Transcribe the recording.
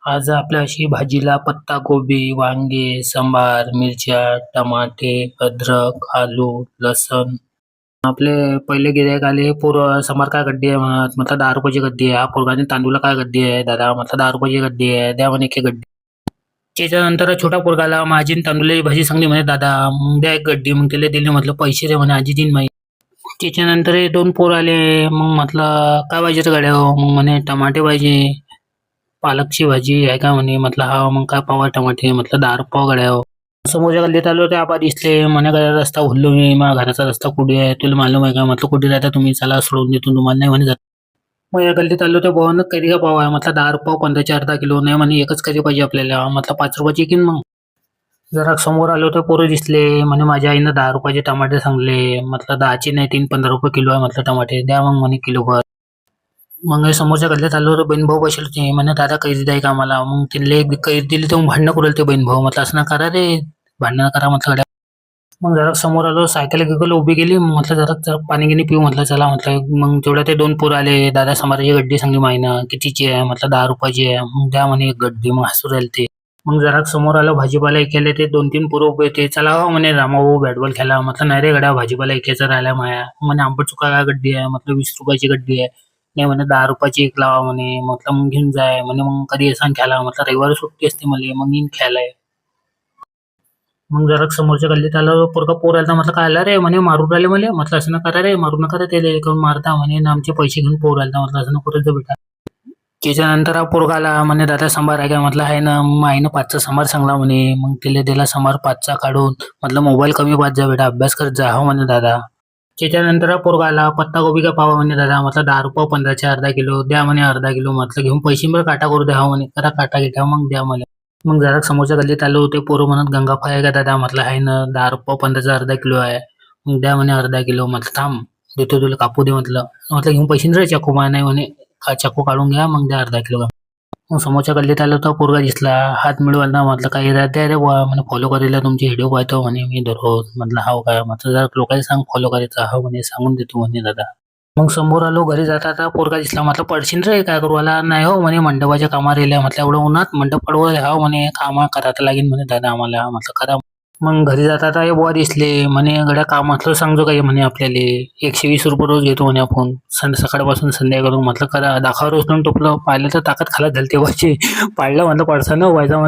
आज आपल्या अशी भाजीला पत्ताकोबी, वांगे, सांबार, मिरच्या, टमाटे, अद्रक, आलू, लसण. आपले पहिले गिऱ्हाईक आले, पोरं "सांबार काय गड्डी आहे?" म्हणत. म्हटलं ₹10 गड्डी आहे. हा पोरगा "तांदूळ काय गड्डी आहे दादा?" म्हटलं ₹10 गड्डी आहे. द्या म्हणे एक गड्डी. त्याच्यानंतर छोटा पोरगा आला, "माझी आणि तांदूळाची भाजी चांगली म्हणे दादा, मग द्या एक गड्डी." मग त्याला दिली. म्हटलं "पैसे दे." म्हणे "आजी देईन माई." त्याच्यानंतर हे 2 पोरं आले. मग म्हटलं "काय पाहिजे रे गड्या हो?" मग म्हणे "टमाटे पाहिजे, पालकची भाजी आहे का?" म्हणे. म्हटलं "हां." "मग काय पाव आहे टमाटे?" म्हटलं ₹10 गड्या हो. समोरच्या गल्लीत आलो ते आबा दिसले. म्हणे "गड्या रस्ता हुडलो मी. माझ्या घराचा रस्ता कुठे आहे? तुला मालूम आहे का?" म्हटलं "कुठे राहता तुम्ही? चला सोडून देतो तुम्हाला." "नाही" म्हणे जात. मग या गल्लीत आलो त्या भावानं कैरी का पाव आहे. म्हटलं ₹10 15चे अर्धा किलो. नाही म्हणे एकच कैरी पाहिजे आपल्याला. म्हटलं ₹5ची घेईन मग. जरा समोर आलो तर पोरं दिसले. म्हणे माझ्या आईनं ₹10चे टमाटे सांगले. म्हटलं 10चे नाही 3 ₹15 किलो आहे म्हटलं टमाटे. द्या मग म्हणे किलोभर. मग हे समोरच्या गल्लीत आलो तर बहीणभाऊ बसले होते. म्हणे "दादा कैरी द्या का आम्हाला?" मग त्यांना एक कैरी दिली तर मग भांडणं करू राहिले ते बहीणभाऊ. म्हटलं "असं नका करा रे. भांडणं नका करा." म्हटलं गड्या. मग जरा समोर आलो, सायकल गिकल उभी केली. मग म्हटलं जरा जरा पाणी गिनी पिऊ म्हटलं चला म्हटलं. मग तेवढ्या ते 2 पोरं आले. "दादा सांबाराची गड्डी सांगली माईनं. कितीची आहे?" म्हटलं ₹10ची आहे. मग द्या म्हणे एक गड्डी. मग हसू राहिले ते. मग जरा समोर आलो भाजीपाला ऐकायला ते 2-3 पोरं उभे होते. "चला हो," म्हणे "रामाभाऊ बॅट बॉल खेळा." म्हटलं "नाही रे गड्या भाजीपाला ऐकायचा राहिला माया." म्हणे "आंबट चुका काय गड्डी आहे?" म्हटलं ₹20ची गड्डी आहे. नाही म्हणे ₹10ची एक लावा म्हणे. म्हटलं "मग घेऊन जाय." म्हणे "मग कधी येसान खेळायला?" म्हटलं "रविवारी सुट्टी असते मले. मग येईन खेळायला." मग जरा समोरच्या गल्लीत आलं पोर आला म्हटलं "काय आला रे?" म्हणे "मारून राहिले मले." म्हटलं "असं नका करा रे, मारू नका रे त्याले, काहून मारता?" म्हणे "ना आमचे पैसे घेऊन पोर आलता." म्हटलं "असं नको रे बेटा." त्याच्यानंतर हा पोरगा आला. म्हणे "दादा सांबार आहे का?" म्हटलं "आहे ना." मग आईनं 5चा सांबार सांगला म्हणे. मग त्याला दिला सांबार 5चा काढून. म्हटलं "मोबाईल कमी पाहत जा बेटा, अभ्यास करत जा." "हो" म्हणे दादा. त्याच्यानंतर हा पोरगा आला. "पत्ताकोबी का पाव आहे?" म्हणे दादा. म्हटलं ₹10 15चे अर्धा किलो. द्या म्हणे अर्धा किलो. म्हटलं "घेऊन पैसे बरं काटा करू द्या." "हो" म्हणे. "करा काटा गिटा मग द्या मला." मग जरा समोरच्या गल्लीत आलो. ते पोरं म्हणत "गंगाफाय आहे का दादा?" म्हटलं "आहे ना." ₹10 15चा अर्धा किलो आहे. मग द्या म्हणे अर्धा किलो. म्हटलं "थांब देतो तुला कापू दे." म्हटलं. म्हटलं "घेऊन पैसे नाही रे चाकू माय." "नाही" म्हणे. चाकू काढून घ्या मग द्या अर्धा किलो." मग समोरच्या गल्लीत आलो तर पोरगा दिसला. हात मिळवला. म्हटलं "काही राहते रे बुवा." म्हणे "फॉलो करायला तुमचे व्हिडिओ पाहतो." म्हणे "मी दररोज." म्हटलं "हाव काय?" म्हटलं "जरा लोकांना सांग फॉलो करायचा." "हो" म्हणे "सांगून देतो." म्हणे दादा. मग समोर आलो. घरी जाता पोरगा दिसला. म्हटलं "पडशील रे काय करू आला?" "नाही हो" म्हणे "मंडपाच्या कामावर येल्या." म्हटलं "एवढं उन्हात मंडप पडवं?" "हो" म्हणे "काम करा तर लागेल." म्हणे दादा आम्हाला. म्हटलं "करा." मग घरी जाता हे बुवा दिसले. म्हणे "गड्या काम असलं सांगजो काही." म्हणे "आपल्याले ₹120 रोज घेतो." म्हणे "आपण सकाळपासून संध्याकाळून." म्हटलं "करा." दाखावर उचलून टोपलं. पाहिलं तर ताकद खालास झाली तेव्हाची. पाडलं म्हटलं "पडसा न व्हायचा."